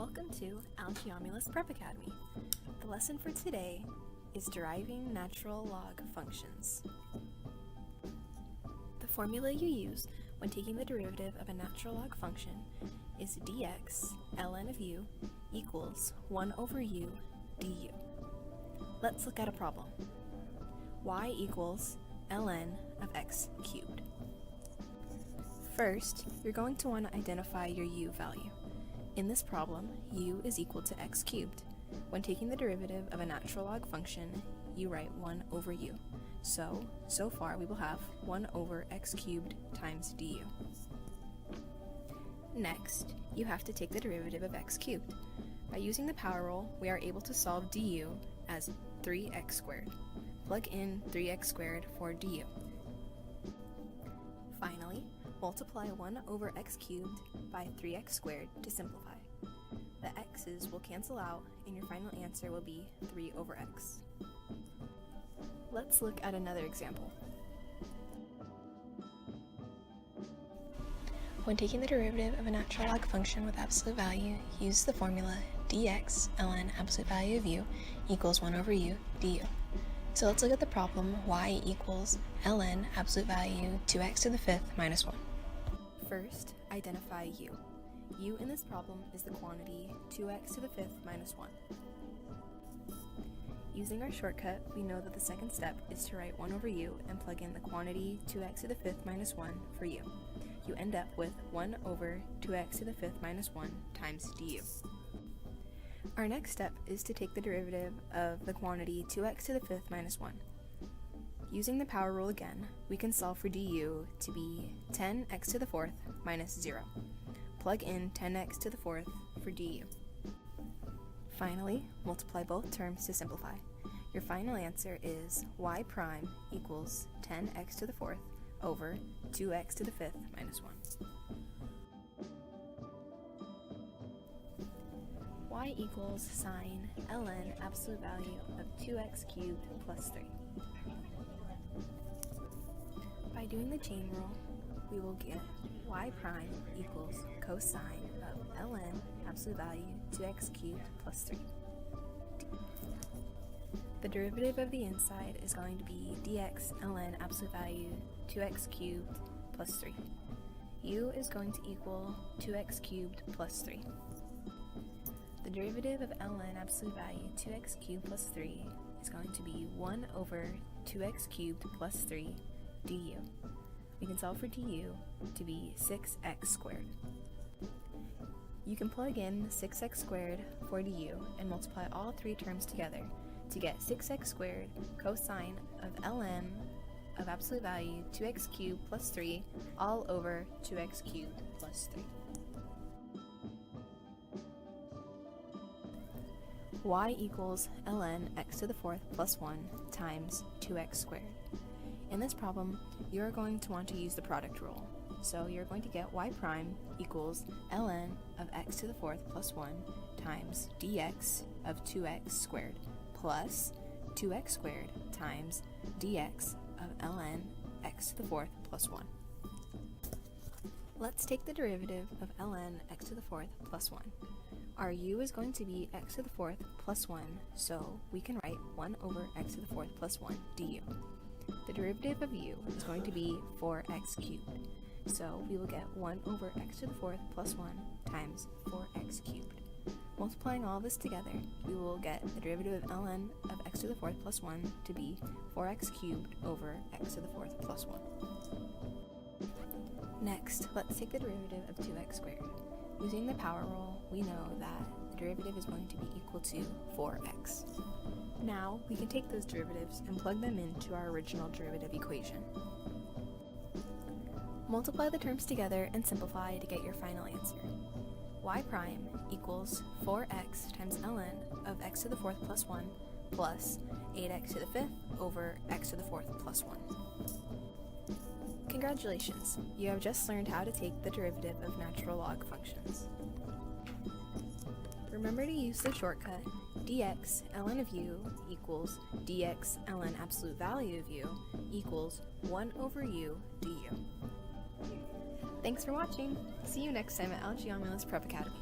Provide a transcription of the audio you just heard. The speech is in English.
Welcome to Algeomulus Prep Academy. The lesson for today is deriving natural log functions. The formula you use when taking the derivative of a natural log function is dx ln of u equals 1 over u du. Let's look at a problem. Y equals ln of x cubed. First, you're going to want to identify your u value. In this problem, u is equal to x cubed. When taking the derivative of a natural log function, you write 1 over u. So far we will have 1 over x cubed times du. Next, you have to take the derivative of x cubed. By using the power rule, we are able to solve du as 3x squared. Plug in 3x squared for du. Finally, multiply 1 over x cubed by 3x squared to simplify. The x's will cancel out and your final answer will be 3 over x. Let's look at another example. When taking the derivative of a natural log function with absolute value, use the formula dx ln absolute value of u equals 1 over u du. So let's look at the problem y equals ln absolute value 2x to the 5th minus 1. First, identify u. U in this problem is the quantity 2x to the 5th minus 1. Using our shortcut, we know that the second step is to write 1 over u and plug in the quantity 2x to the 5th minus 1 for u. You end up with 1 over 2x to the 5th minus 1 times du. Our next step is to take the derivative of the quantity 2x to the 5th minus 1. Using the power rule again, we can solve for du to be 10x to the 4th minus 0. Plug in 10x to the 4th for du. Finally, multiply both terms to simplify. Your final answer is y prime equals 10x to the 4th over 2x to the 5th minus 1. Y equals sine ln absolute value of 2x cubed plus 3. By doing the chain rule, we will get y prime equals cosine of ln absolute value 2x cubed plus 3. The derivative of the inside is going to be dx ln absolute value 2x cubed plus 3. U is going to equal 2x cubed plus 3. The derivative of ln absolute value 2x cubed plus 3 is going to be 1 over 2x cubed plus 3 du. We can solve for du to be 6x squared. You can plug in 6x squared for du and multiply all three terms together to get 6x squared cosine of ln of absolute value 2x cubed plus 3 all over 2x cubed plus 3. Y equals ln x to the 4th plus 1 times 2x squared. In this problem, you're going to want to use the product rule. So you're going to get y prime equals ln of x to the 4th plus 1 times dx of 2x squared plus 2x squared times dx of ln x to the 4th plus 1. Let's take the derivative of ln x to the 4th plus 1. Our u is going to be x to the 4th plus 1, so we can write 1 over x to the 4th plus 1 du. The derivative of u is going to be 4x cubed, so we will get 1 over x to the 4th plus 1 times 4x cubed. Multiplying all this together, we will get the derivative of ln of x to the 4th plus 1 to be 4x cubed over x to the 4th plus 1. Next, let's take the derivative of 2x squared. Using the power rule, we know that the derivative is going to be equal to 4x. Now, we can take those derivatives and plug them into our original derivative equation. Multiply the terms together and simplify to get your final answer. Y prime equals 4x times ln of x to the 4th plus 1 plus 8x to the 5th over x to the 4th plus 1. Congratulations! You have just learned how to take the derivative of natural log functions. Remember to use the shortcut dx ln of u equals dx ln absolute value of u equals 1 over u du. Thanks for watching! See you next time at Algeomulus Prep Academy.